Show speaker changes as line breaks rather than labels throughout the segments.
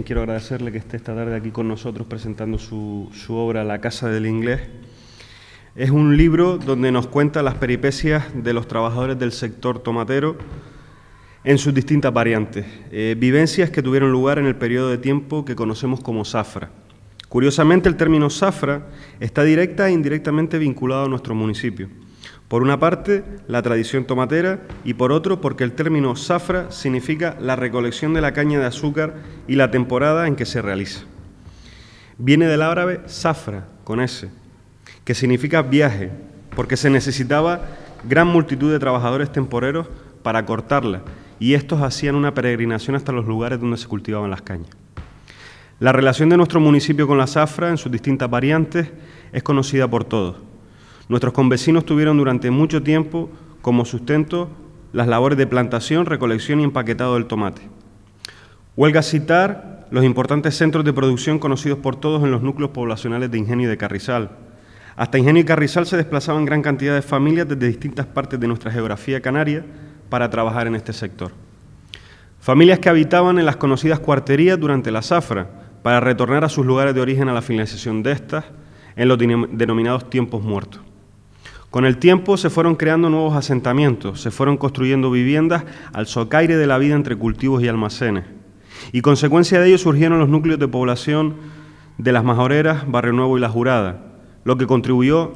quiero agradecerle que esté esta tarde aquí con nosotros presentando su obra La Casa del Inglés. Es un libro donde nos cuenta las peripecias de los trabajadores del sector tomatero en sus distintas variantes, vivencias que tuvieron lugar en el periodo de tiempo que conocemos como zafra. Curiosamente, el término zafra está directa e indirectamente vinculado a nuestro municipio. Por una parte, la tradición tomatera, y por otro, porque el término zafra significa la recolección de la caña de azúcar y la temporada en que se realiza. Viene del árabe zafra, con S, que significa viaje, porque se necesitaba gran multitud de trabajadores temporeros para cortarla, y estos hacían una peregrinación hasta los lugares donde se cultivaban las cañas. La relación de nuestro municipio con la zafra, en sus distintas variantes, es conocida por todos. Nuestros convecinos tuvieron durante mucho tiempo como sustento las labores de plantación, recolección y empaquetado del tomate. Huelga citar los importantes centros de producción conocidos por todos en los núcleos poblacionales de Ingenio y de Carrizal. Hasta Ingenio y Carrizal se desplazaban gran cantidad de familias desde distintas partes de nuestra geografía canaria para trabajar en este sector. Familias que habitaban en las conocidas cuarterías durante la zafra para retornar a sus lugares de origen a la finalización de estas en los denominados tiempos muertos. Con el tiempo se fueron creando nuevos asentamientos, se fueron construyendo viviendas al socaire de la vida entre cultivos y almacenes. Y consecuencia de ello surgieron los núcleos de población de Las Majoreras, Barrio Nuevo y La Jurada, lo que contribuyó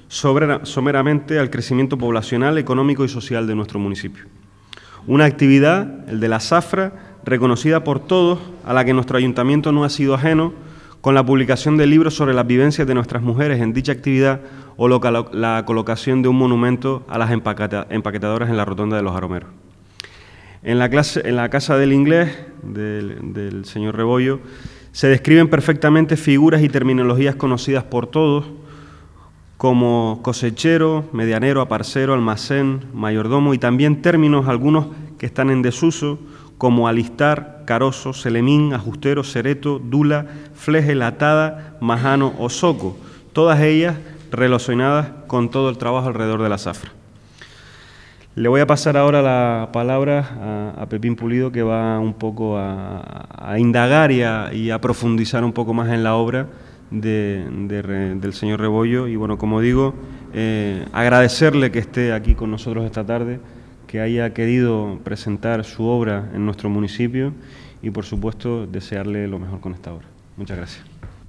someramente al crecimiento poblacional, económico y social de nuestro municipio. Una actividad, el de la zafra, reconocida por todos, a la que nuestro ayuntamiento no ha sido ajeno, con la publicación de libros sobre las vivencias de nuestras mujeres en dicha actividad o la colocación de un monumento a las empaquetadoras en la rotonda de los Aromeros. En la Casa del Inglés, del señor Rebollo, se describen perfectamente figuras y terminologías conocidas por todos, como cosechero, medianero, aparcero, almacén, mayordomo, y también términos, algunos que están en desuso, como alistar, carozo, selemín, ajustero, cereto, dula, fleje, latada, majano o soco, todas ellas relacionadas con todo el trabajo alrededor de la zafra. Le voy a pasar ahora la palabra a Pepín Pulido, que va un poco a indagar y a profundizar un poco más en la obra del señor Rebollo. Y bueno, como digo, agradecerle que esté aquí con nosotros esta tarde, que haya querido presentar su obra en nuestro municipio y, por supuesto, desearle lo mejor con esta obra. Muchas gracias.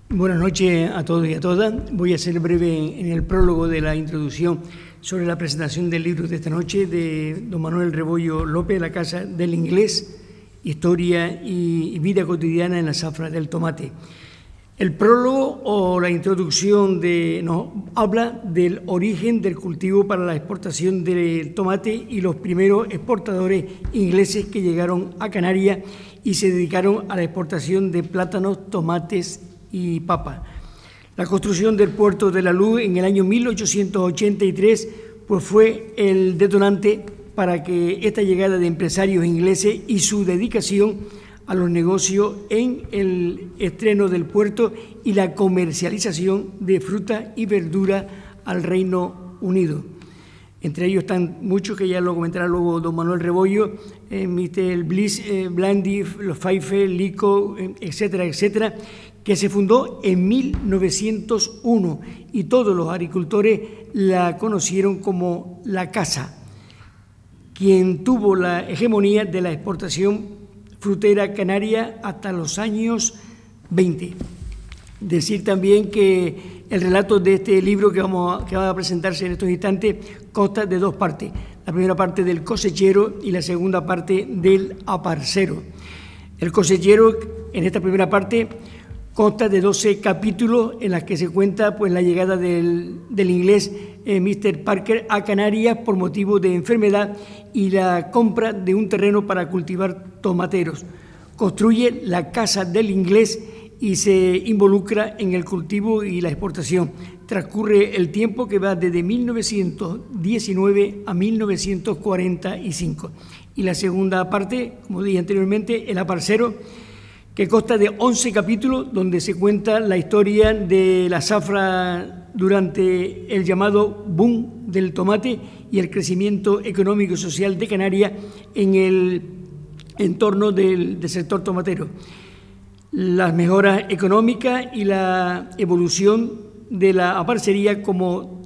Buenas noches a todos y a todas. Voy a ser breve en el prólogo de la introducción sobre la presentación del libro de esta noche de don Manuel Rebollo López, La Casa del Inglés, Historia y Vida Cotidiana en la Zafra del Tomate. El prólogo o la introducción nos habla del origen del cultivo para la exportación del tomate y los primeros exportadores ingleses que llegaron a Canarias y se dedicaron a la exportación de plátanos, tomates y papas. La construcción del puerto de la Luz en el año 1883 pues fue el detonante para que esta llegada de empresarios ingleses y su dedicación a los negocios en el estreno del puerto y la comercialización de fruta y verdura al Reino Unido. Entre ellos están muchos que ya lo comentará luego don Manuel Rebollo, Mr. Bliss, Blandy, los Pfeiffer, Lico, etcétera, etcétera, que se fundó en 1901 y todos los agricultores la conocieron como La Casa, quien tuvo la hegemonía de la exportación frutera canaria hasta los años 20. Decir también que el relato de este libro que va a presentarse en estos instantes consta de dos partes. La primera parte del cosechero y la segunda parte del aparcero. El cosechero, en esta primera parte, consta de 12 capítulos en las que se cuenta pues, la llegada del inglés Mr. Parker a Canarias por motivo de enfermedad y la compra de un terreno para cultivar tomateros. Construye la casa del inglés y se involucra en el cultivo y la exportación. Transcurre el tiempo que va desde 1919 a 1945. Y la segunda parte, como dije anteriormente, el aparcero, que consta de 11 capítulos donde se cuenta la historia de la zafra durante el llamado boom del tomate y el crecimiento económico y social de Canarias en el entorno del sector tomatero. las mejoras económicas y la evolución de la parcería como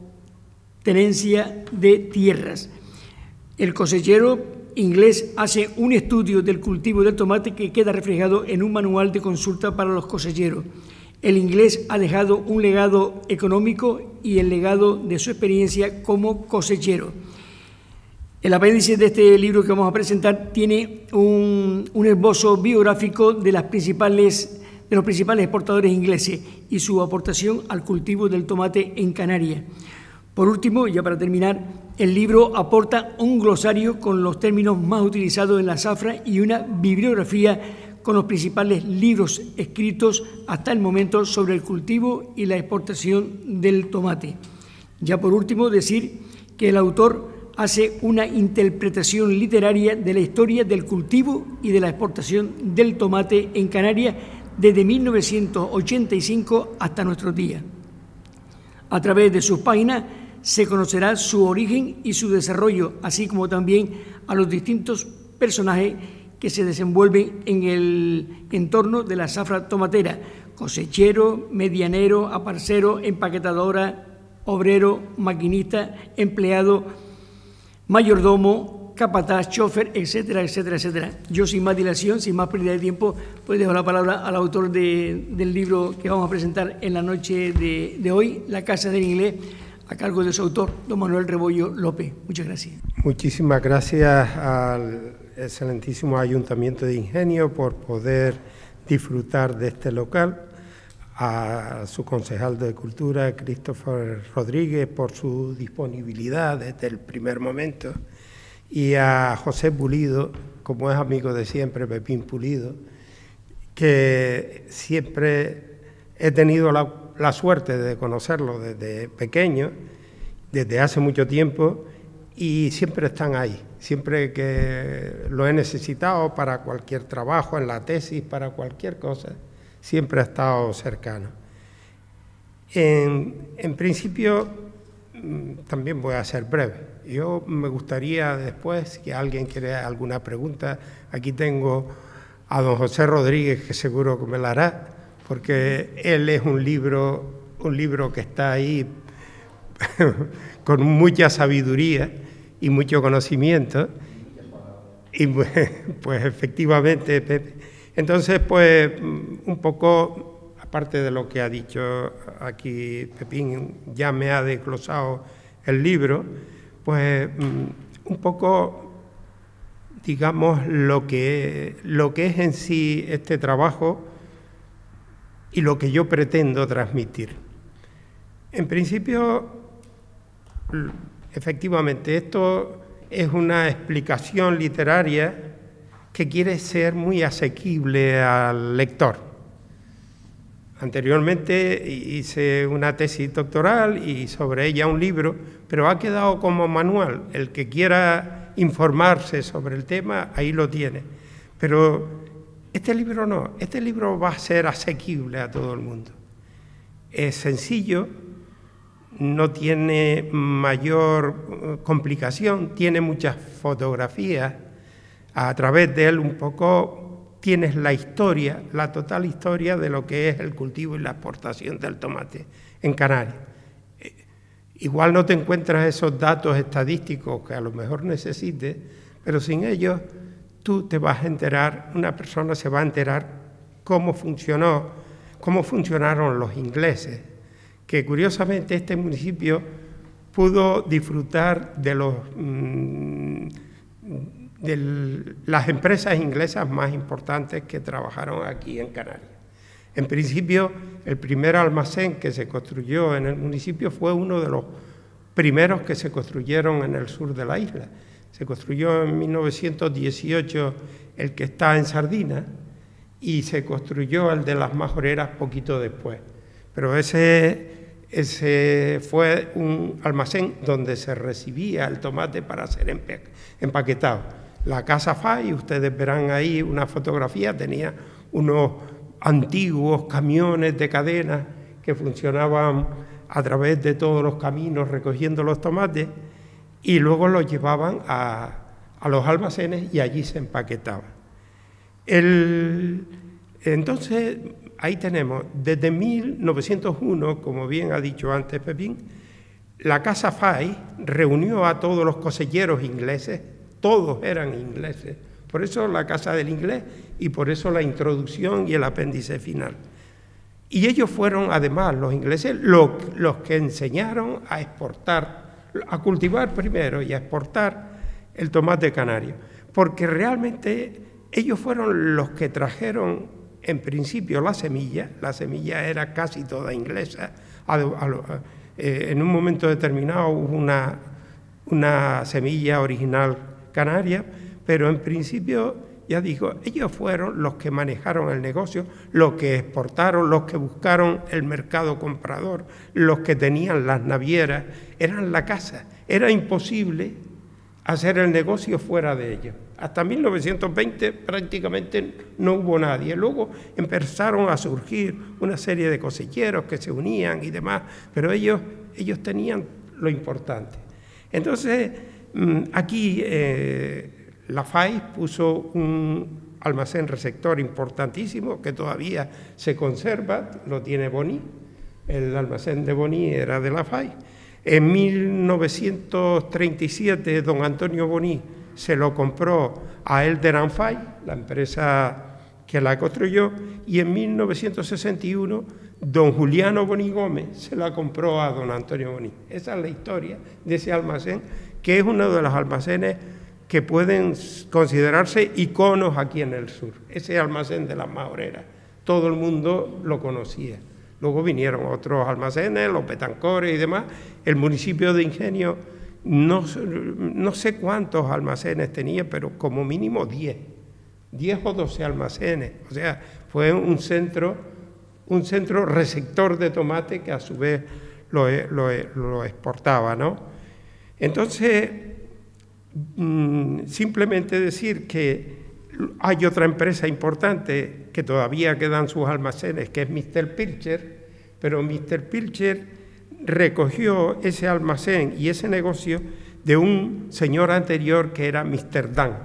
tenencia de tierras. El cosechero inglés hace un estudio del cultivo del tomate que queda reflejado en un manual de consulta para los cosecheros. El inglés ha dejado un legado económico y el legado de su experiencia como cosechero. El apéndice de este libro que vamos a presentar tiene un esbozo biográfico de los principales exportadores ingleses y su aportación al cultivo del tomate en Canarias. Por último, ya para terminar, el libro aporta un glosario con los términos más utilizados en la zafra y una bibliografía con los principales libros escritos hasta el momento sobre el cultivo y la exportación del tomate. Ya por último, decir que el autor hace una interpretación literaria de la historia del cultivo y de la exportación del tomate en Canarias desde 1985 hasta nuestros días. A través de sus páginas se conocerá su origen y su desarrollo, así como también a los distintos personajes que se desenvuelven en el entorno de la zafra tomatera: cosechero, medianero, aparcero, empaquetadora, obrero, maquinista, empleado, mayordomo, capataz, chofer, etcétera, etcétera, etcétera. Yo, sin más dilación, sin más pérdida de tiempo, pues dejo la palabra al autor del libro que vamos a presentar en la noche de hoy, La Casa del Inglés, a cargo de su autor, don Manuel Rebollo López. Muchas gracias.
Muchísimas gracias al excelentísimo Ayuntamiento de Ingenio por poder disfrutar de este local, a su concejal de Cultura, Christopher Rodríguez, por su disponibilidad desde el primer momento, y a José Pulido, como es amigo de siempre, Pepín Pulido, que siempre he tenido la suerte de conocerlo desde pequeño, desde hace mucho tiempo, y siempre están ahí. Siempre que lo he necesitado para cualquier trabajo, en la tesis, para cualquier cosa, siempre ha estado cercano. En principio, también voy a ser breve. Yo me gustaría después, si alguien quiere alguna pregunta, aquí tengo a don José Rodríguez, que seguro que me la hará, porque él es un libro que está ahí con mucha sabiduría y mucho conocimiento. Y pues efectivamente, Pepe. Entonces, pues un poco, aparte de lo que ha dicho aquí Pepín, ya me ha desglosado el libro, pues un poco, digamos, lo que es en sí este trabajo y lo que yo pretendo transmitir. En principio, efectivamente, esto es una explicación literaria que quiere ser muy asequible al lector. Anteriormente hice una tesis doctoral y sobre ella un libro, pero ha quedado como manual. El que quiera informarse sobre el tema, ahí lo tiene. Pero este libro no, este libro va a ser asequible a todo el mundo. Es sencillo, no tiene mayor complicación, tiene muchas fotografías. A través de él un poco tienes la historia, la total historia de lo que es el cultivo y la exportación del tomate en Canarias. Igual no te encuentras esos datos estadísticos que a lo mejor necesites, pero sin ellos tú te vas a enterar, una persona se va a enterar cómo funcionaron los ingleses, que curiosamente este municipio pudo disfrutar de las empresas inglesas más importantes que trabajaron aquí en Canarias. En principio, el primer almacén que se construyó en el municipio fue uno de los primeros que se construyeron en el sur de la isla. Se construyó en 1918 el que está en Sardina y se construyó el de las Majoreras poquito después. Pero ese fue un almacén donde se recibía el tomate para ser empaquetado. La Casa Fay, ustedes verán ahí una fotografía, tenía unos antiguos camiones de cadena que funcionaban a través de todos los caminos recogiendo los tomates y luego los llevaban a los almacenes y allí se empaquetaban. Entonces, ahí tenemos, desde 1901, como bien ha dicho antes Pepín, la Casa Fay reunió a todos los cosecheros ingleses, todos eran ingleses, por eso la Casa del Inglés y por eso la introducción y el apéndice final. Y ellos fueron, además, los ingleses, los que enseñaron a exportar, a cultivar primero y a exportar el tomate canario, porque realmente ellos fueron los que trajeron, en principio, la semilla era casi toda inglesa. En un momento determinado hubo una semilla original canaria, pero en principio, ya digo, ellos fueron los que manejaron el negocio, los que exportaron, los que buscaron el mercado comprador, los que tenían las navieras, eran la casa. Era imposible hacer el negocio fuera de ellos. Hasta 1920 prácticamente no hubo nadie. Luego empezaron a surgir una serie de cosecheros que se unían y demás, pero ellos tenían lo importante. Entonces, aquí la Fay puso un almacén receptor importantísimo que todavía se conserva, lo tiene Boni. El almacén de Boni era de la Fay. En 1937, don Antonio Boni se lo compró a Elder & Fay, la empresa que la construyó, y en 1961, don Juliano Boni Gómez se la compró a don Antonio Boni. Esa es la historia de ese almacén, que es uno de los almacenes que pueden considerarse iconos aquí en el sur. Ese almacén de las Majoreras, todo el mundo lo conocía. Luego vinieron otros almacenes, los Betancores y demás. El municipio de Ingenio, no sé cuántos almacenes tenía, pero como mínimo 10 o 12 almacenes. O sea, fue un centro receptor de tomate que a su vez lo exportaba, ¿no? Entonces, simplemente decir que hay otra empresa importante que todavía quedan sus almacenes, que es Mr. Pilcher, pero Mr. Pilcher recogió ese almacén y ese negocio de un señor anterior que era Mr. Dunn.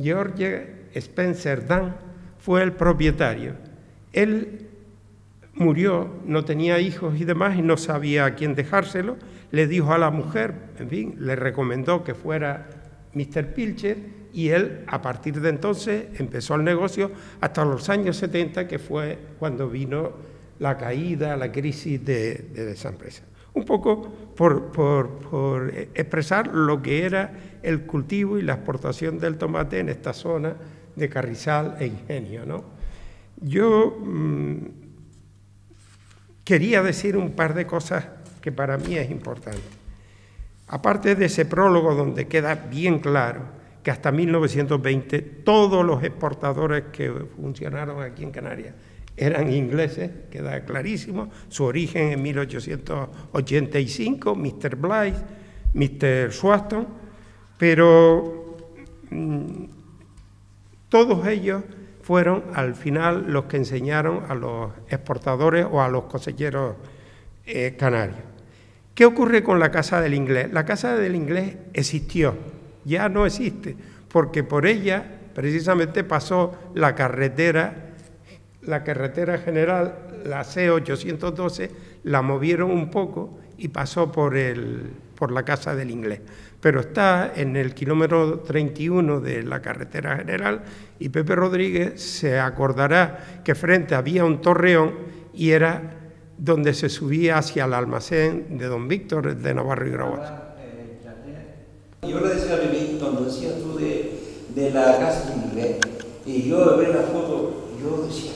George Spencer Dunn fue el propietario. Él murió, no tenía hijos y demás, y no sabía a quién dejárselo. Le dijo a la mujer, en fin, le recomendó que fuera Mr. Pilcher, y él, a partir de entonces, empezó el negocio hasta los años 70, que fue cuando vino la caída, la crisis de esa empresa. Un poco por expresar lo que era el cultivo y la exportación del tomate en esta zona de Carrizal e Ingenio, ¿no? Yo quería decir un par de cosas que para mí es importante. Aparte de ese prólogo donde queda bien claro que hasta 1920 todos los exportadores que funcionaron aquí en Canarias eran ingleses, queda clarísimo, su origen en 1885, Mr. Blythe, Mr. Swanston, pero todos ellos fueron al final los que enseñaron a los exportadores o a los cosecheros canarios. ¿Qué ocurre con la Casa del Inglés? La Casa del Inglés existió, ya no existe, porque por ella precisamente pasó la carretera general, la C812, la movieron un poco y pasó por la Casa del Inglés. Pero está en el kilómetro 31 de la carretera general, y Pepe Rodríguez se acordará que frente había un torreón y era donde se subía hacia el almacén de don Víctor de Navarro y Grabois.
Yo le decía a Pepe, cuando decías tú de la Casa del Inglés, y yo ver la foto, yo decía,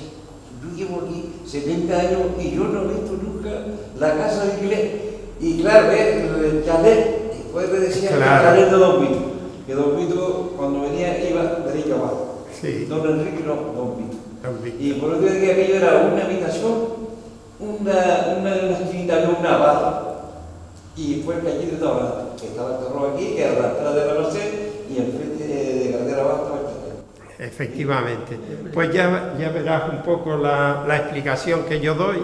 yo llevo aquí 70 años y yo no he visto nunca la Casa del Inglés. Y claro, el chalet, después me decía claro, el chalet de don Vito, que don Vito cuando venía iba derecho abajo. Sí. Don Enrique no, don Vito. Y por lo que decía, aquello era una habitación, una esquinita de una barra, y fue el callito estaba barato, que estaba el terror aquí, que era la entrada del almacén, y enfrente de carretera abajo estaba el chalet.
Efectivamente. Pues ya verás un poco la explicación que yo doy,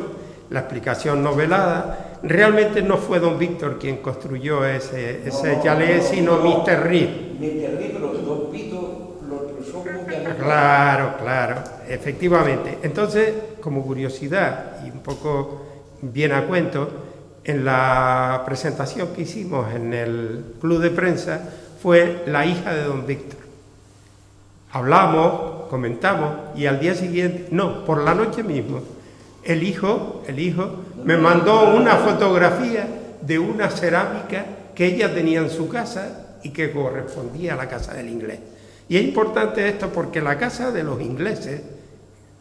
la explicación novelada. Realmente no fue don Víctor quien construyó ese chalet, sino Mr. Reed.
Mr. Reed, pero don Vito lo expresó muy bien.
Claro. efectivamente. Entonces, como curiosidad y un poco bien a cuento, en la presentación que hicimos en el club de prensa fue la hija de don Víctor. Hablamos, comentamos y al día siguiente, no, por la noche mismo, el hijo me mandó una fotografía de una cerámica que ella tenía en su casa y que correspondía a la casa del inglés. Y es importante esto porque la casa de los ingleses,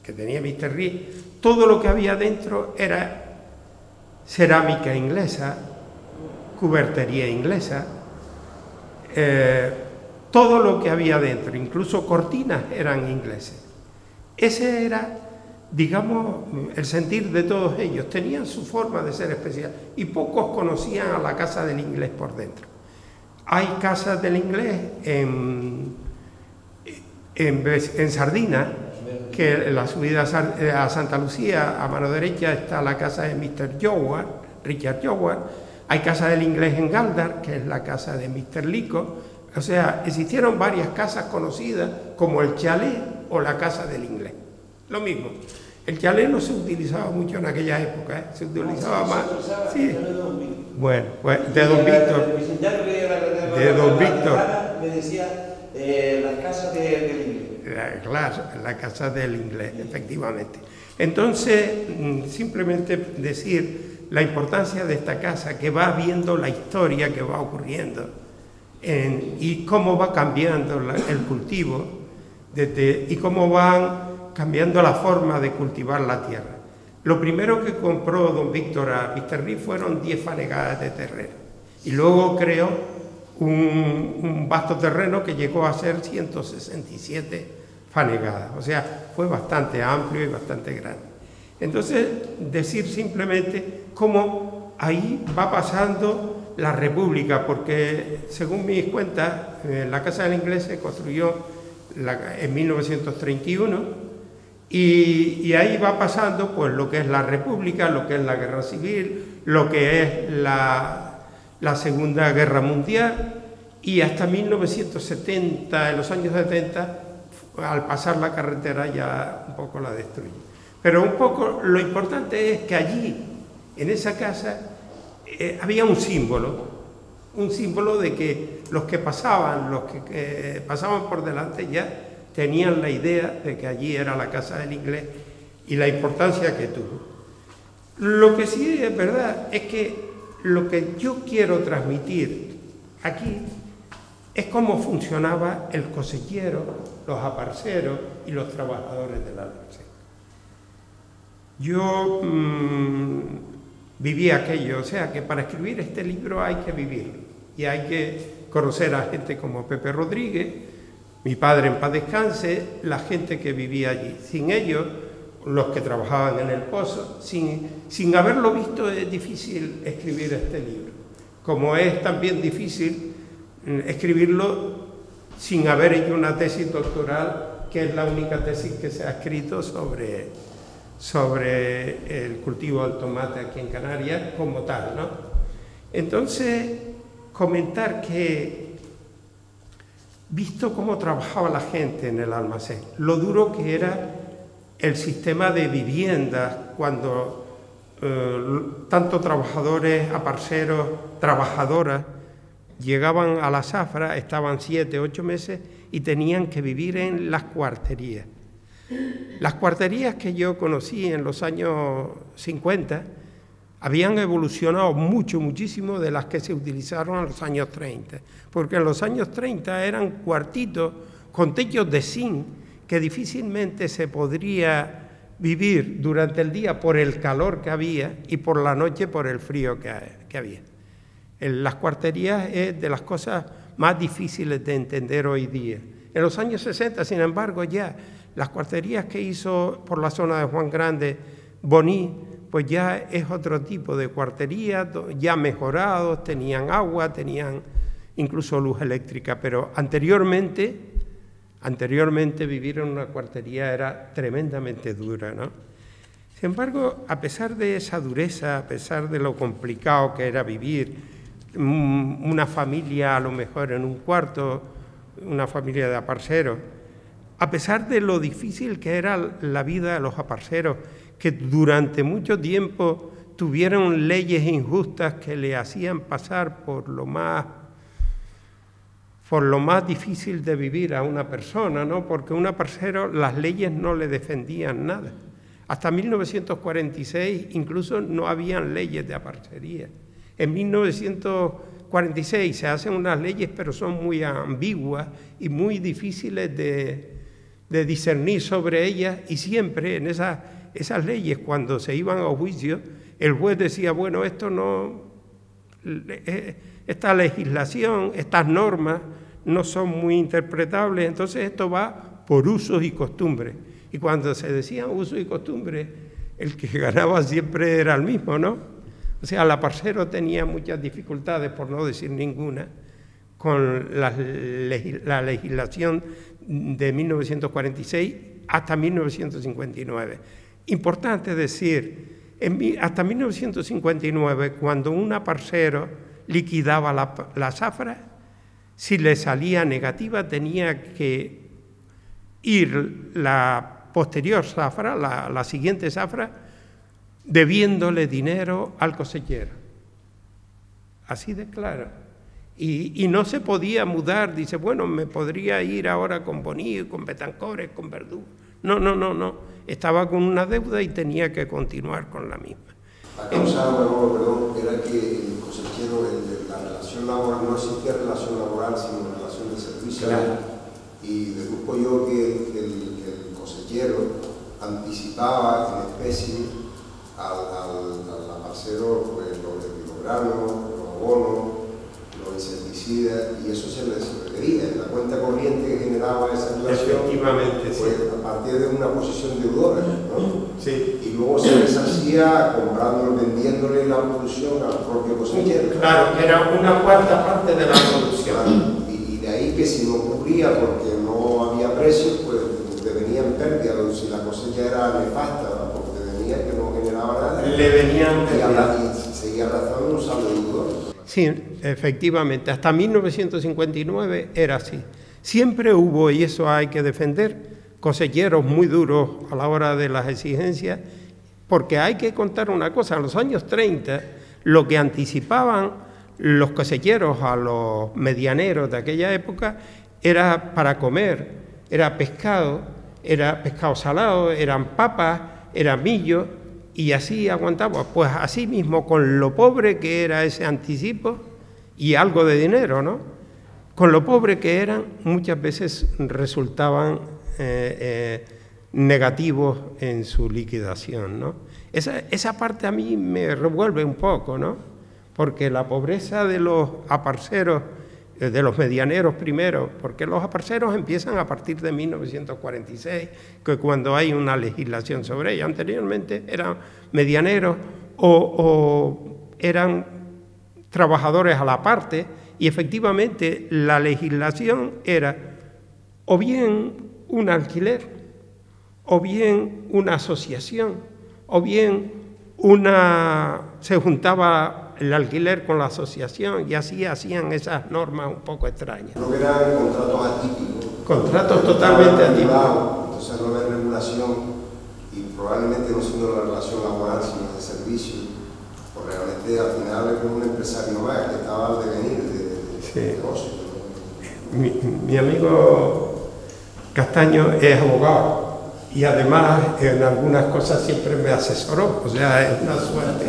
que tenía Mr. Reed, todo lo que había dentro era cerámica inglesa, cubertería inglesa, todo lo que había dentro, incluso cortinas eran ingleses. Ese era, digamos, el sentir de todos ellos. Tenían su forma de ser especial y pocos conocían a la casa del inglés por dentro. Hay casas del inglés en Sardina, que en la subida a Santa Lucía, a mano derecha, está la casa de Mr. Joward, Richard Joward. Hay casa del inglés en Galdar, que es la casa de Mr. Lico. O sea, existieron varias casas conocidas como el chalet o la casa del inglés. Lo mismo. El chalet no se utilizaba mucho en aquella época, ¿eh? Se utilizaba más. Sí. Bueno, pues de don Víctor. De don Víctor.
Me decía las casas del inglés.
Claro, la casa del inglés, efectivamente. Entonces, simplemente decir la importancia de esta casa, que va viendo la historia que va ocurriendo y cómo va cambiando el cultivo y cómo van cambiando la forma de cultivar la tierra. Lo primero que compró don Víctor a Mr. Reed fueron 10 fanegadas de terreno y luego creó un vasto terreno que llegó a ser 167 fanegadas, o sea, fue bastante amplio y bastante grande. Entonces, decir simplemente cómo ahí va pasando la República, porque según mis cuentas, la Casa del Inglés se construyó en 1931 y ahí va pasando pues lo que es la República, lo que es la Guerra Civil, lo que es la Segunda Guerra Mundial y hasta 1970, en los años 70, al pasar la carretera ya un poco la destruye. Pero un poco lo importante es que allí, en esa casa, había un símbolo de que los que pasaban por delante ya tenían la idea de que allí era la casa del inglés y la importancia que tuvo. Lo que sí es verdad es que lo que yo quiero transmitir aquí es cómo funcionaba el cosechero, los aparceros y los trabajadores del almacén. Yo viví aquello, o sea que para escribir este libro hay que vivirlo y hay que conocer a gente como Pepe Rodríguez, mi padre en paz descanse, la gente que vivía allí. Sin ellos, los que trabajaban en el pozo, sin haberlo visto es difícil escribir este libro, como es también difícil escribirlo sin haber hecho una tesis doctoral, que es la única tesis que se ha escrito sobre el cultivo del tomate aquí en Canarias como tal, ¿no? Entonces, comentar que, visto cómo trabajaba la gente en el almacén, lo duro que era el sistema de viviendas cuando tanto trabajadores, aparceros, trabajadoras llegaban a la zafra, estaban 7, 8 meses y tenían que vivir en las cuarterías. Las cuarterías que yo conocí en los años 50 habían evolucionado muchísimo de las que se utilizaron en los años 30, porque en los años 30 eran cuartitos con techos de zinc que difícilmente se podría vivir durante el día por el calor que había y por la noche por el frío que había. Las cuarterías es de las cosas más difíciles de entender hoy día. En los años 60, sin embargo, ya las cuarterías que hizo por la zona de Juan Grande, Boní, pues ya es otro tipo de cuarterías, ya mejorados, tenían agua, tenían incluso luz eléctrica, pero anteriormente vivir en una cuartería era tremendamente dura, ¿no? Sin embargo, a pesar de esa dureza, a pesar de lo complicado que era vivir, una familia a lo mejor en un cuarto, una familia de aparceros, a pesar de lo difícil que era la vida de los aparceros, que durante mucho tiempo tuvieron leyes injustas que le hacían pasar por lo más difícil de vivir a una persona, ¿no? Porque un aparcero, las leyes no le defendían nada. Hasta 1946 incluso no habían leyes de aparcería. En 1946 se hacen unas leyes, pero son muy ambiguas y muy difíciles de discernir sobre ellas, y siempre en esas leyes, cuando se iban a juicio, el juez decía, bueno, esta legislación, estas normas no son muy interpretables, entonces esto va por usos y costumbres. Y cuando se decían usos y costumbres, el que ganaba siempre era el mismo, ¿no? O sea, el aparcero tenía muchas dificultades, por no decir ninguna, con la legislación de 1946 hasta 1959. Importante decir, hasta 1959, cuando un aparcero liquidaba la zafra, si le salía negativa tenía que ir la posterior zafra, la siguiente zafra, debiéndole dinero al cosechero. Así de claro. Y no se podía mudar, dice, bueno, me podría ir ahora con Bonillo, con Betancores, con Verdú. No. Estaba con una deuda y tenía que continuar con la misma.
La causa, perdón, era que el cosechero, la relación laboral, no existía relación laboral, sino relación de servicio.
Claro.
Y deduzco yo que el cosechero anticipaba en especie al aparcero pues, los granos, los abonos, los insecticidas, y eso se le requería. La cuenta corriente que generaba esa relación,
efectivamente,
pues,
sí,
a partir de una posición deudora, ¿no?
Sí.
Y luego se deshacía vendiéndole la producción al propio cosechero.
Claro, era una cuarta parte de la producción.
Y de ahí que si no cubría porque no había precios, pues devenían pérdidas. Si la cosecha era nefasta, ¿no? Porque devenía que no generaba nada.
Le venían
y seguía arrastrando un saldo deudor.
Sí, efectivamente, hasta 1959 era así. Siempre hubo, y eso hay que defender, cosecheros muy duros a la hora de las exigencias, porque hay que contar una cosa, en los años 30, lo que anticipaban los cosecheros a los medianeros de aquella época era para comer, era pescado salado, eran papas, era millo, y así aguantaba. Pues así mismo, con lo pobre que era ese anticipo y algo de dinero, ¿no? Con lo pobre que eran, muchas veces resultaban negativos en su liquidación, ¿no? Esa parte a mí me revuelve un poco, ¿no? Porque la pobreza de los aparceros, de los medianeros primero, porque los aparceros empiezan a partir de 1946, que cuando hay una legislación sobre ello. Anteriormente eran medianeros o eran trabajadores a la parte, y efectivamente la legislación era o bien un alquiler, o bien una asociación, o bien se juntaba el alquiler con la asociación, y así hacían esas normas un poco extrañas.
Creo que eran contratos atípicos.
Contratos totalmente atípicos.
Entonces no había regulación, y probablemente no siendo la relación laboral, sino de servicio. Pues realmente al final era un empresario más que estaba al devenir de negocio.
Mi amigo Castaño es abogado, y además en algunas cosas siempre me asesoró, o sea, es una suerte.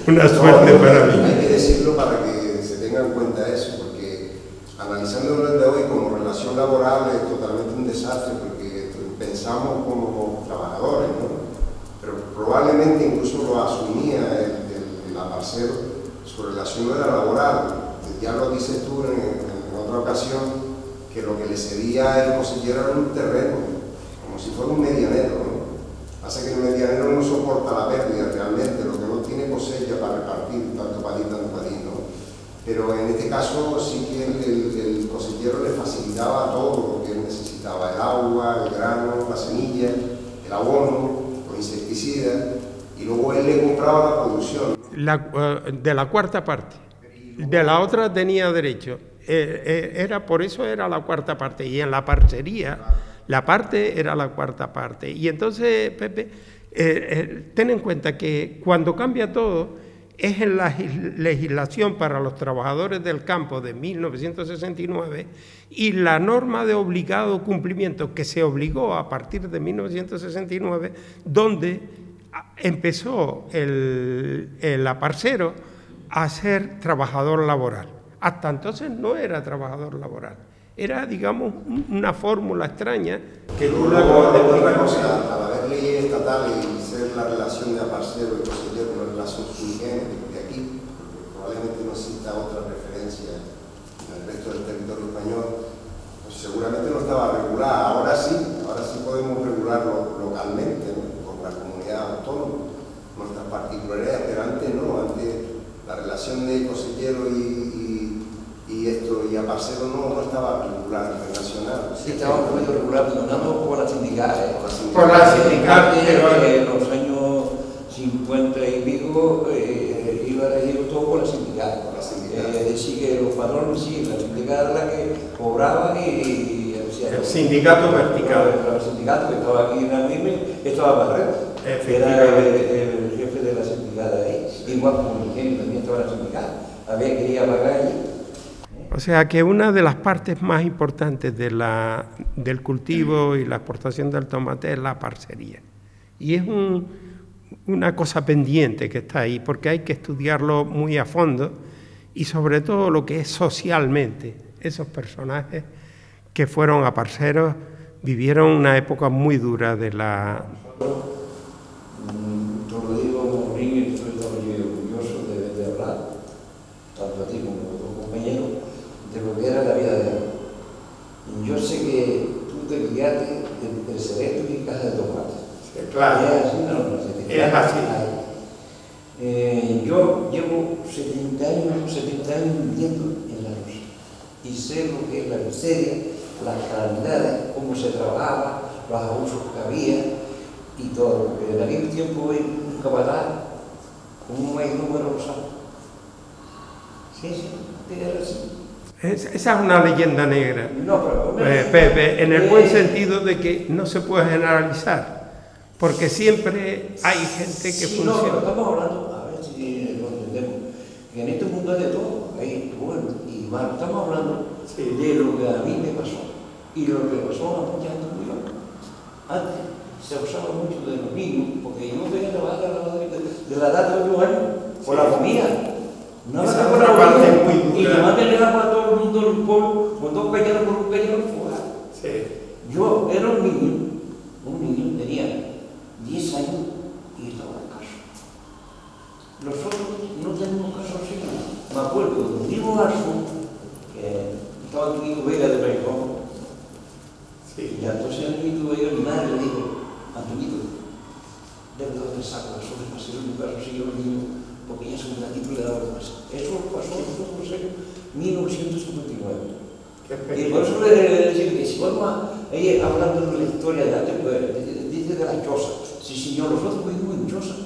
Una suerte para mí.
Hay que decirlo para que se tenga en cuenta eso, porque analizándolo desde hoy como relación laboral es totalmente un desastre, porque pensamos como trabajadores, ¿no? Pero probablemente incluso lo asumía el aparcero, su relación no era laboral. Ya lo dices tú en otra ocasión, que lo que le cedía el cosechero era un terreno, como si fuera un medianero, ¿no? Pasa que el medianero no soporta la pérdida realmente, lo que no tiene cosecha para repartir, tanto para ti, ¿no? Pero en este caso sí que el cosechero le facilitaba todo lo que él necesitaba: el agua, el grano, la semilla, el abono, los insecticidas, y luego él le compraba la producción.
De la cuarta parte. De la otra tenía derecho. Por eso era la cuarta parte. Y en la parcería, la parte era la cuarta parte. Y entonces, Pepe, ten en cuenta que cuando cambia todo es en la legislación para los trabajadores del campo de 1969 y la norma de obligado cumplimiento que se obligó a partir de 1969, donde empezó el aparcero a ser trabajador laboral. Hasta entonces no era trabajador laboral, era, digamos, una fórmula extraña que
luego otra cosa, al haber leyes estatales y ser la relación de aparcero y cosechero una relación sui generis de aquí, porque probablemente no exista otra referencia en el resto del territorio español, pues seguramente no estaba regulada. Ahora sí podemos regularlo localmente, ¿no? Por la comunidad autónoma, nuestras particularidades, pero antes no, antes la relación de cosechero y aparcero no estaba regulada internacional.
Sí, estaba muy regular, no por las sindicales.
Por las sindicales, pero
en los años 50 y pico iba regido todo por las sindicales. Es decir, que los patrones sí, la sindical era la que cobraban y
el sindicato vertical.
El sindicato que estaba aquí en la MIME estaba Barrero, era el jefe de la sindical ahí. Igual como Miguel también estaba en la sindical, había que ir a pagar allí.
O sea que una de las partes más importantes del cultivo y la exportación del tomate es la parcería. Y es una cosa pendiente que está ahí, porque hay que estudiarlo muy a fondo y sobre todo lo que es socialmente. Esos personajes que fueron aparceros vivieron una época muy dura de la...
Te lo digo, Mourinho, y estoy muy orgulloso de hablar, tanto a ti como a tu compañero, de lo que era la vida de él. Yo sé que tú te guiaste entre cerezo y caja de tomate.
Sí, claro.
Es así, no,
es así.
Yo llevo 70 años viviendo en La Luz y sé lo que es la miseria, las calamidades, cómo se trabajaba, los abusos que había y todo. Porque en aquel tiempo un capataz con un maíz número rosado. Sí, era así.
Esa es una leyenda negra,
No, pero,
Pepe, en el buen sentido de que no se puede generalizar, porque siempre hay gente que
sí,
funciona.
No, pero estamos hablando, a ver si lo entendemos, que en este mundo hay de todo, hay bueno y malo. Estamos hablando de lo que a mí me pasó y lo que pasó a mucha gente muy loca. Antes se usaba mucho de los niños, porque yo venía a trabajar de la edad de 8 años por la comida. No me
esa
por
otra
la
parte
comida.
muy dura.
Y además que le daba a todo el mundo el pueblo, con 2 cañones por un cañón fuera.
Sí.
Yo era un niño, tenía 10 años y estaba en casa. Nosotros no tenemos casa así. Me acuerdo de un tío Arso, que estaba aquí en Vega de Paisón, y entonces el niño Vega, mi madre le dijo, Antonito, debe dar el saco de sobre para hacer un caso así a los niños, porque ya son un ratito y le daba más. Eso pasó en los años 1959. Y por eso le decía que si vamos hablando de la historia de antes, pues, dice de las chozas. Sí, señor, nosotros vivimos en chozas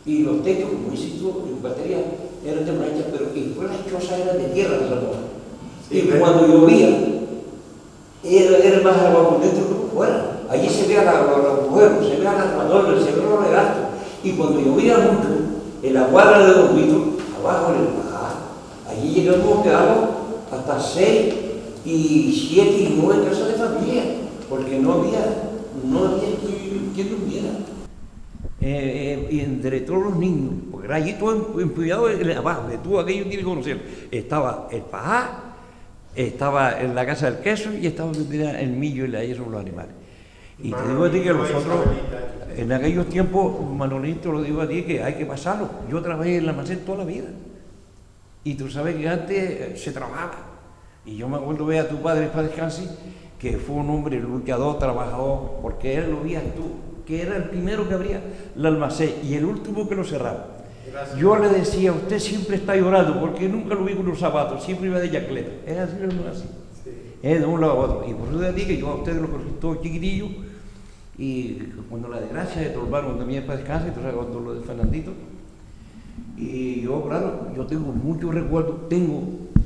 y los techos, como dices tú, en batería eran de plancha, pero después las chozas eran de tierra de la cosa. Y cuando llovía, era más agua por dentro que por fuera. Allí se veían los agujeros, se veían las madonas, se veían los regastos. Y cuando llovía mucho, en la cuadra de 2 metros, abajo en el bajar, allí llegamos a quedarnos hasta 6 y 7 y 9 casas de familia, porque no había quien durmiera. Y entre todos los niños, porque era allí todo empuñado abajo, de todo aquello tiene que conocer. Estaba el pajá, estaba en la casa del queso y estaba el millo y la eso los animales. Y te digo a ti que nosotros, en aquellos tiempos, Manolito, lo digo a ti, que hay que pasarlo. Yo trabajé en la almacén toda la vida. Y tú sabes que antes se trabajaba. Y yo me acuerdo ver a tu padre, para descansar, que fue un hombre luchador, trabajador, porque él lo veías tú, que era el primero que abría el almacén y el último que lo cerraba. Gracias. Yo le decía, usted siempre está llorando, porque nunca lo vi con los zapatos, siempre iba de chancleta. Es así, no es así. De un lado a otro. Y por eso te digo que yo a ustedes los conocí todos chiquitillos, y cuando la desgracia de Tolvano también para descansar, y tú sabes cuando lo de Fernandito. Y yo, claro, yo tengo muchos recuerdos, tengo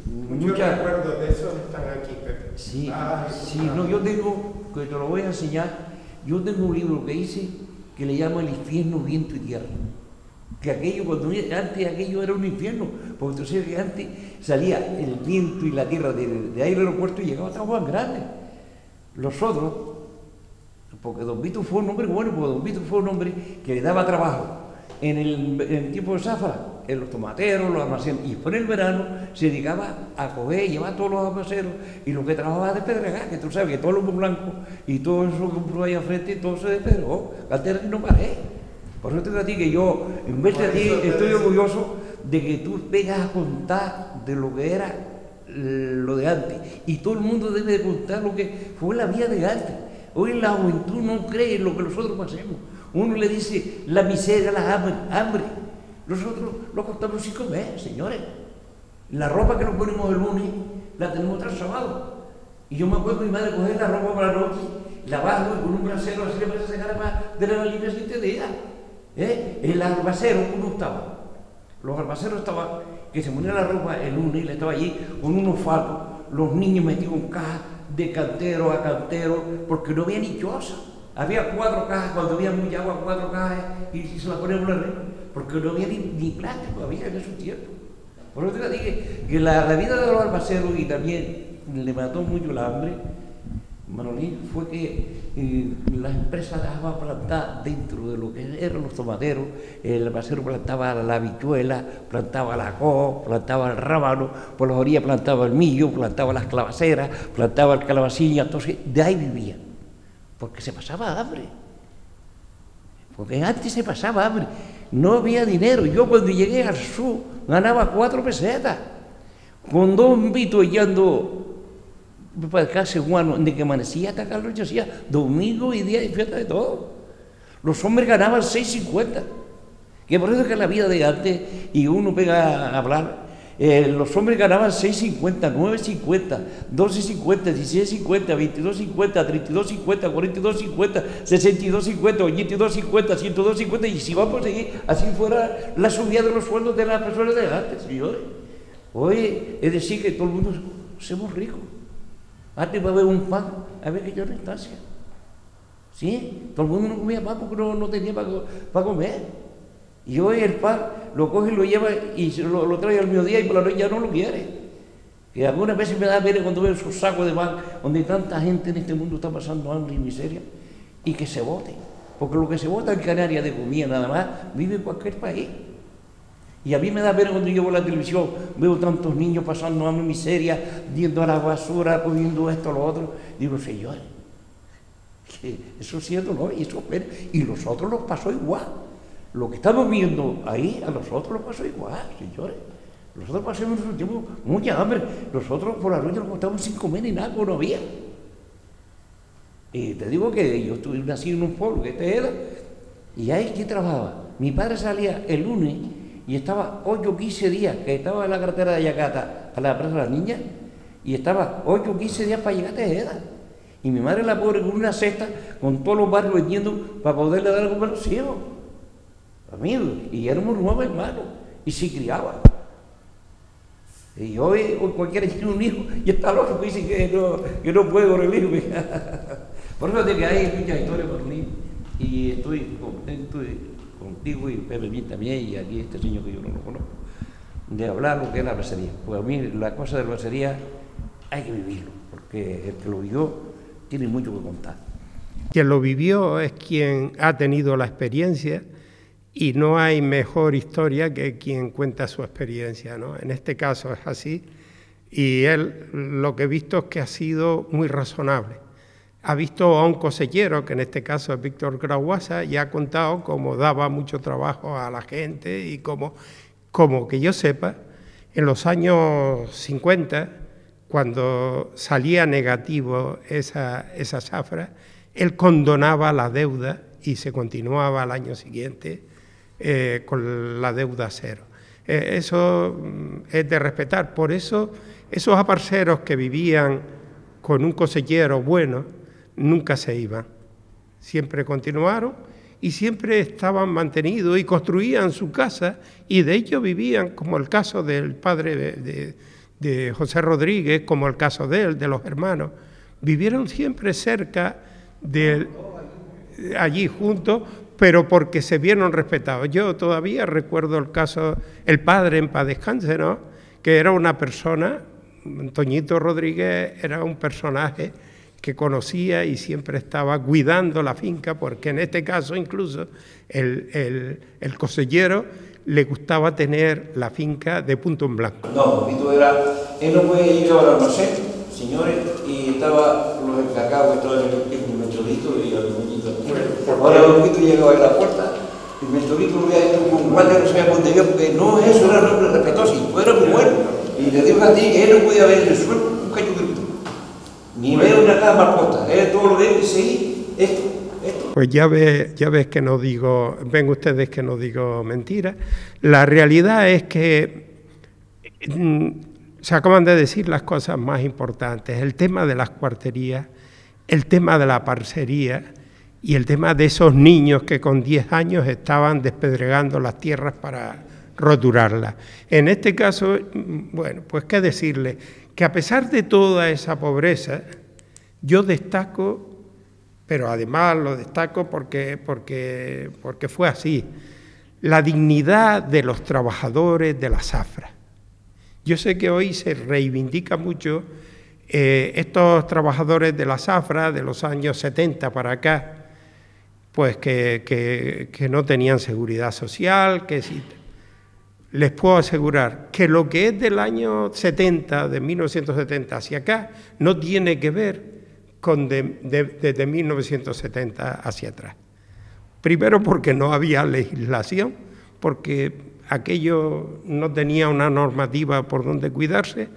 Muchos recuerdos de esos están aquí, Pepe.
Sí, sí, no, yo tengo, que te lo voy a enseñar, yo tengo un libro que hice que le llama El infierno, viento y tierra. Que aquello, antes aquello era un infierno, porque tú sabes que antes salía el viento y la tierra de ahí al aeropuerto y llegaba hasta Juan Grande. Los otros, porque Don Vito fue un hombre bueno, porque Don Vito fue un hombre que le daba trabajo en el tiempo de Zafra, en los tomateros, los almacenes, y después en el verano se dedicaba a coger y llevar todos los almaceros, y lo que trabajaba de pedregar, que tú sabes que todos los blancos y todo eso que compró ahí al frente, todo se despedregó, antes no paré. Por eso te digo a ti que yo, en vez de a ti, estoy orgulloso de que tú vengas a contar de lo que era lo de antes, y todo el mundo debe de contar lo que fue la vida de antes. Hoy la juventud no cree en lo que nosotros pasemos. Uno le dice la miseria, la hambre. Nosotros lo contamos sin comer, señores. La ropa que nos ponemos el lunes la tenemos tras sábado. Y yo me acuerdo de mi madre coger la ropa para la noche, lavarlo y con un brasero así le vas a sacar de la limpia 7 días. El albacero, uno estaba. Los albaceros estaban, que se ponía la ropa el lunes y le estaba allí con unos falcos, los niños metidos en cajas de cantero a cantero, porque no había ni choza. Había 4 cajas, cuando había mucha agua, 4 cajas, y se las poníamos en la red, porque no había ni plástico, había en esos tiempos. Por eso te dije que la vida de los albaceros, y también le mató mucho el hambre, Manolín, fue que las empresas dejaban plantar dentro de lo que eran los tomateros. El albacero plantaba la habichuela, plantaba la col, plantaba el rábano, por las orillas plantaba el millo, plantaba las clavaceras, plantaba el calabacilla. Entonces de ahí vivía, porque se pasaba hambre, porque antes se pasaba hambre, no había dinero. Yo cuando llegué al sur ganaba 4 pesetas, con 2 vitos echando para casi un de que amanecía hasta Carlos, yo hacía domingo y día y fiesta de todo. Los hombres ganaban 6.50, que por eso es que la vida de antes, y uno pega a hablar, los hombres ganaban 6.50, 9.50, 12.50, 16.50, 22.50, 32.50, 42.50, 62.50, 82.50, 102.50, y si vamos a seguir, así fuera la subida de los sueldos de las personas de antes, señores. Hoy es decir que todo el mundo somos ricos. Antes va a haber un pan, a ver que yo no estancia. ¿Sí? Todo el mundo no comía pan porque no tenía para comer. Y hoy el pan lo coge y lo lleva y lo trae al mediodía y por la noche ya no lo quiere. Que algunas veces me da pena cuando veo esos sacos de pan donde tanta gente en este mundo está pasando hambre y miseria, y que se vote. Porque lo que se vota en Canarias de comida nada más, vive en cualquier país. Y a mí me da pena cuando yo veo la televisión, veo tantos niños pasando hambre y miseria, yendo a la basura, comiendo esto, lo otro. Digo, señores, que eso es cierto, ¿no? Y eso es pena. Y los otros los pasó igual. Lo que estamos viendo ahí, a los otros los pasó igual, señores. Nosotros pasamos en un tiempo mucha hambre. Nosotros por la noche nos acostamos sin comer ni nada, porque no había. Y te digo que yo nací en un pueblo que era, y ahí que trabajaba. Mi padre salía el lunes y estaba 8 o 15 días, que estaba en la carretera de Yacata a la Plaza de las Niñas, y estaba 8 o 15 días para llegar a Tejeda. Y mi madre la pobre con una cesta, con todos los barrios vendiendo para poderle dar algo a los hijos. Amigos, y éramos 9 hermanos, y se criaba. Y hoy cualquiera tiene un hijo y está loco, dice que no puede con el hijo. Por eso es que hay muchas historias por mí, y estoy contento contigo y Pepe bien también, y aquí este señor que yo no lo conozco, de hablar lo que es la bracería. Pues a mí la cosa de la bracería hay que vivirlo, porque el que lo vivió tiene mucho que contar.
Quien lo vivió es quien ha tenido la experiencia, y no hay mejor historia que quien cuenta su experiencia, ¿no? En este caso es así, y él lo que he visto es que ha sido muy razonable. Ha visto a un cosechero, que en este caso es Víctor Grauwasa, y ha contado cómo daba mucho trabajo a la gente, y como que yo sepa, en los años 50, cuando salía negativo esa zafra, él condonaba la deuda y se continuaba al año siguiente con la deuda cero. Eso es de respetar. Por eso esos aparceros que vivían con un cosechero bueno nunca se iban, siempre continuaron y siempre estaban mantenidos y construían su casa, y de ello vivían, como el caso del padre de José Rodríguez, como el caso de él, de los hermanos, vivieron siempre cerca de allí juntos, pero porque se vieron respetados. Yo todavía recuerdo el caso, el padre en paz descanse, ¿no?, que era una persona, Toñito Rodríguez era un personaje que conocía y siempre estaba cuidando la finca, porque en este caso incluso el cosechero le gustaba tener la finca de punto en blanco.
No, Pito era, él no puede ir al almacén, señores, y estaba los encargados que estaban en el Mentorito y el Moñito. Ahora los Pito llegaba a la puerta, el Mentorito lo había hecho con guardia, no sabía dónde iba, porque no, eso era un hombre respetuoso, y era muy bueno. Y le digo a ti que él no podía ver en el suelo un cacho de Pito, ni ver una cama mal puesta, él todo lo de él y seguir esto.
Pues ya ves que no digo, ven ustedes que no digo mentiras. La realidad es que se acaban de decir las cosas más importantes, el tema de las cuarterías, el tema de la parcería y el tema de esos niños que con 10 años estaban despedregando las tierras para roturarlas. En este caso, bueno, pues qué decirle, que a pesar de toda esa pobreza, yo destaco, pero además lo destaco porque fue así, la dignidad de los trabajadores de la zafra. Yo sé que hoy se reivindica mucho estos trabajadores de la zafra de los años 70 para acá, pues que no tenían seguridad social, que sí. Les puedo asegurar que lo que es del año 70, de 1970 hacia acá, no tiene que ver con desde 1970 hacia atrás. Primero porque no había legislación, porque aquello no tenía una normativa por donde cuidarse,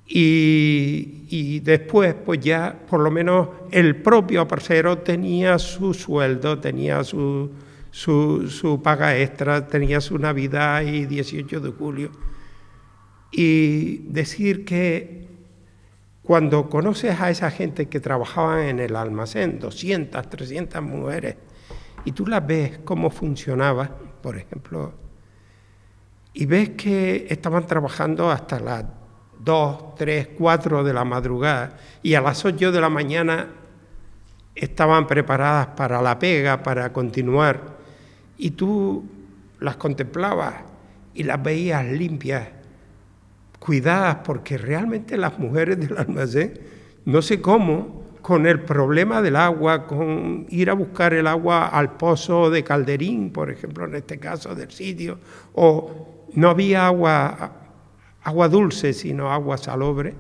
y después pues ya por lo menos el propio parcero tenía su sueldo, tenía su paga extra, tenía su Navidad y 18 de julio. Y decir que cuando conoces a esa gente que trabajaban en el almacén, 200, 300 mujeres, y tú las ves cómo funcionaba, por ejemplo, y ves que estaban trabajando hasta las 2, 3, 4 de la madrugada, y a las 8 de la mañana estaban preparadas para la pega, para continuar, y tú las contemplabas y las veías limpias, cuidadas, porque realmente las mujeres del almacén, no sé cómo, con el problema del agua, con ir a buscar el agua al pozo de Calderín, por ejemplo, en este caso del sitio, o no había agua dulce, sino agua salobre,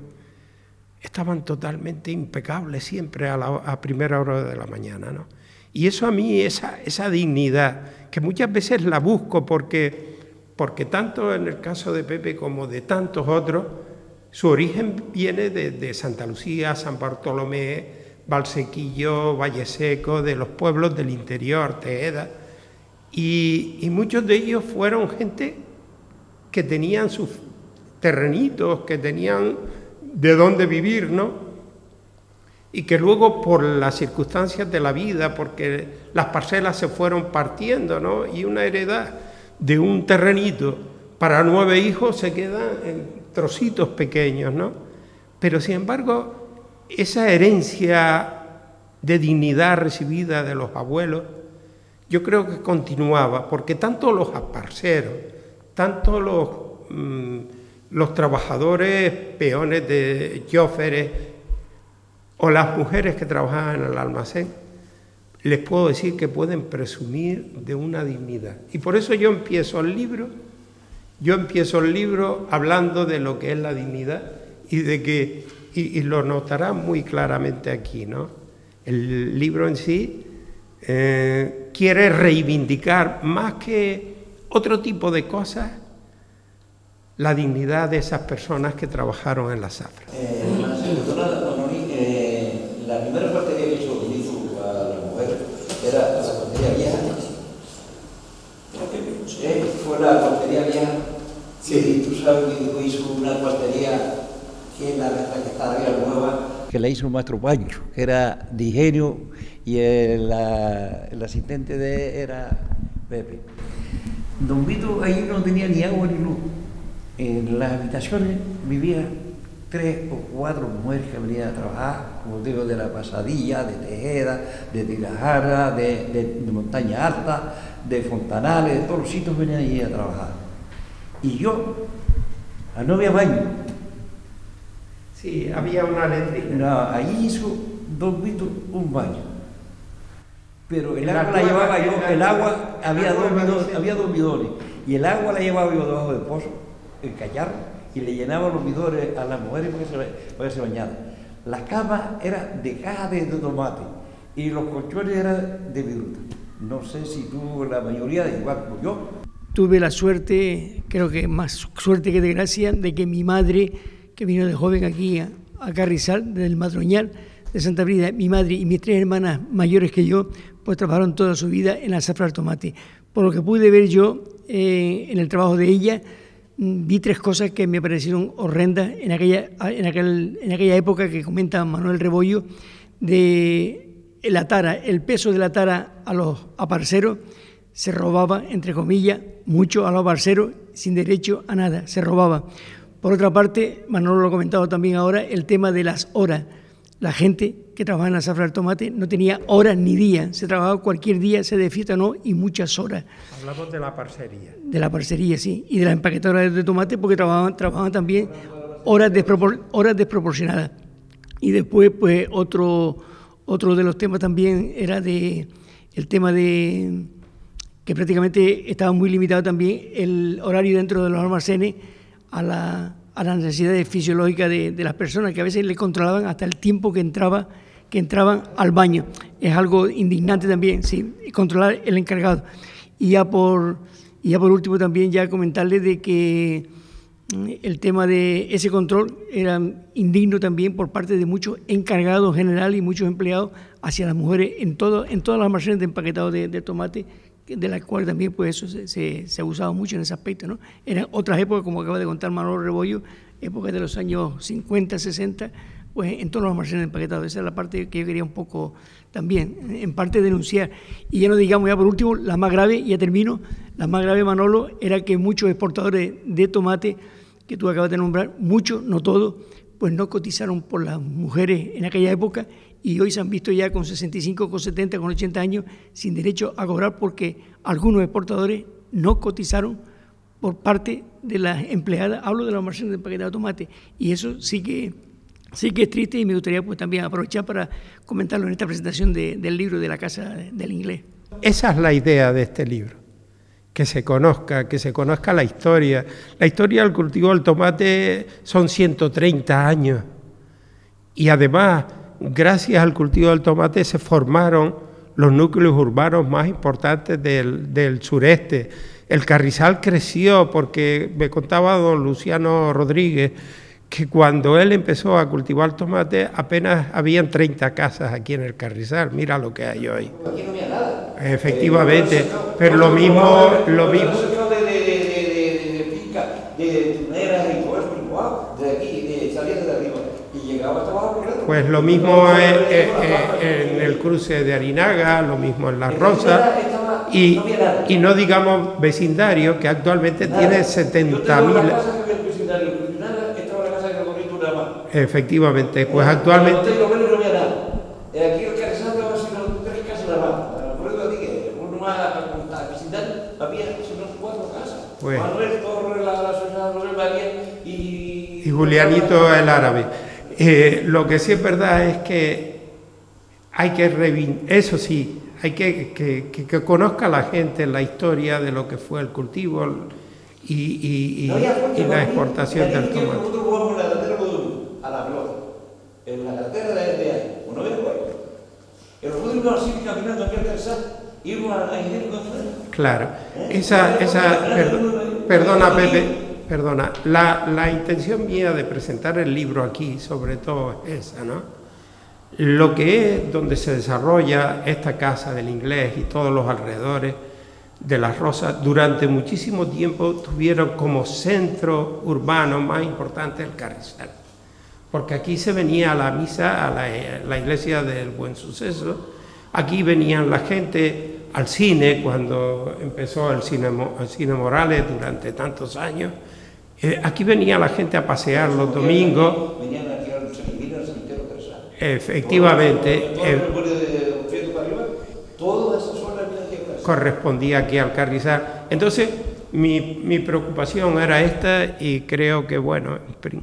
estaban totalmente impecables siempre a primera hora de la mañana, ¿no? Y eso a mí, esa dignidad, que muchas veces la busco porque tanto en el caso de Pepe como de tantos otros, su origen viene de Santa Lucía, San Bartolomé, Valsequillo, Valle Seco, de los pueblos del interior, Teeda, y muchos de ellos fueron gente que tenían sus terrenitos, que tenían de dónde vivir, ¿no? Y que luego por las circunstancias de la vida, porque las parcelas se fueron partiendo, ¿no? Y una heredad de un terrenito para 9 hijos se queda en trocitos pequeños, ¿no? Pero sin embargo, esa herencia de dignidad recibida de los abuelos, yo creo que continuaba, porque tanto los parceros, tanto los trabajadores, peones de choferes, o las mujeres que trabajaban en el almacén, les puedo decir que pueden presumir de una dignidad. Y por eso yo empiezo el libro hablando de lo que es la dignidad y de que, y lo notará muy claramente aquí, ¿no? El libro en sí quiere reivindicar más que otro tipo de cosas la dignidad de esas personas que trabajaron en la zafra.
La primera cuartería que hizo a la mujer era la cuartería vieja. Fue la cuartería vieja. Sí. Tú sabes que hizo una cuartería que es la que está arriba nueva. Que la hizo el maestro Pancho, que era de Ingenio, y el asistente de era Pepe. Don Vito ahí no tenía ni agua ni luz. En las habitaciones vivían 3 o 4 mujeres que venían a trabajar, como digo, de la Pasadilla, de Tejeda, de Tirajara, de Montaña Alta, de Fontanales, de todos los sitios venían allí a trabajar. Y yo, no había baño.
Sí, había una letrina.
No, allí hizo 2 metros un baño. Pero el agua la llevaba yo, el agua, había 2 bidones, y el agua la llevaba yo debajo del pozo, en callar, y le llenaba los bidones a las mujeres para que se bañaran. Las camas eran de cajas de tomate, y los colchones eran de viruta. No sé si tú, la mayoría, igual como yo.
Tuve la suerte, creo que más suerte que desgracia, de que mi madre, que vino de joven aquí a Carrizal, del Madroñal de Santa Brida, mi madre y mis 3 hermanas mayores que yo, pues trabajaron toda su vida en la zafra del tomate. Por lo que pude ver yo en el trabajo de ella, vi 3 cosas que me parecieron horrendas en aquella época que comenta Manuel Rebollo, de la tara, el peso de la tara a los aparceros. Se robaba, entre comillas, mucho a los aparceros sin derecho a nada, se robaba. Por otra parte, Manolo lo ha comentado también ahora, el tema de las horas. La gente que trabajaba en la zafra del tomate no tenía horas ni días, se trabajaba cualquier día, sea de fiesta o no, y muchas horas.
Hablamos de la parcería.
De la parcería, sí, y de la empaquetadora de tomate, porque trabajaban también horas desproporcionadas. Y después, pues, otro de los temas también era el tema de que prácticamente estaba muy limitado también el horario dentro de los almacenes a las necesidades fisiológicas de las personas, que a veces le controlaban hasta el tiempo que entraban al baño. Es algo indignante también, sí, controlar el encargado. Y ya por último también ya comentarles de que el tema de ese control era indigno también por parte de muchos encargados generales y muchos empleados hacia las mujeres en todas las almacenes de empaquetado de tomate, de la cual también pues eso se ha usado mucho en ese aspecto, ¿no? Eran otras épocas, como acaba de contar Manolo Rebollo, épocas de los años 50, 60, pues en todos los almacenes empaquetados. Esa es la parte que yo quería un poco también, en parte denunciar. Y ya no digamos, ya por último, la más grave, ya termino, la más grave, Manolo, era que muchos exportadores de tomate, que tú acabas de nombrar, muchos, no todos, pues no cotizaron por las mujeres en aquella época, y hoy se han visto ya con 65, con 70, con 80 años sin derecho a cobrar porque algunos exportadores no cotizaron por parte de las empleadas. Hablo de los almacenes de empaquetado de tomate, y eso sí que es triste, y me gustaría pues también aprovechar para comentarlo en esta presentación del libro de la Casa del Inglés.
Esa es la idea de este libro, que se conozca la historia. La historia del cultivo del tomate son 130 años, y además, gracias al cultivo del tomate se formaron los núcleos urbanos más importantes del sureste. El Carrizal creció porque me contaba don Luciano Rodríguez que cuando él empezó a cultivar tomate apenas habían 30 casas aquí en el Carrizal. Mira lo que hay hoy.
Aquí no había nada.
Efectivamente, pero lo mismo
de finca, de tuneras y todo eso, wow, de aquí, salía de arriba y llegaba hasta abajo corriendo.
Pues lo mismo en el cruce de Arinaga, lo mismo en Las Rosas, y no digamos vecindario, que actualmente tiene 70.000. Efectivamente, pues actualmente.
Aquí el Carrizal no sino 3 casas nada más. Por eso digo, uno a visitar, había sino 4 casas.
Pues,
Manuel Torres, la señora Manuel María y
Julianito el árabe. Lo que sí es verdad es que hay que eso sí, hay que conozca la gente la historia de lo que fue el cultivo y la exportación del tomate.
Nosotros jugamos la carretera a la pelota, en la carretera de ahí, no ves cuál. En los últimos íbamos así caminando aquí al Carrizal, íbamos a ir con
Claro, perdona Pepe, perdona, la intención mía de presentar el libro aquí, sobre todo es esa, ¿no? Lo que es donde se desarrolla esta Casa del Inglés y todos los alrededores de Las Rosas, durante muchísimo tiempo tuvieron como centro urbano más importante el Carrizal, porque aquí se venía a la misa, a la iglesia del Buen Suceso, aquí venían la gente al cine cuando empezó el cine Morales durante tantos años, Aquí venía la gente a pasear los domingos.
Venían aquí al cementerio Carrizal.
Efectivamente.
Toda esa zona venía aquí al Carrizal.
Correspondía aquí al Carrizal. Entonces, mi preocupación era esta y creo que, bueno,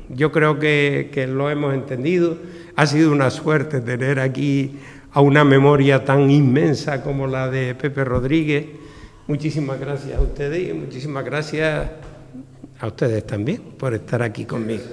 yo creo que lo hemos entendido. Ha sido una suerte tener aquí a una memoria tan inmensa como la de Pepe Rodríguez. Muchísimas gracias a ustedes y muchísimas gracias a ustedes también por estar aquí conmigo.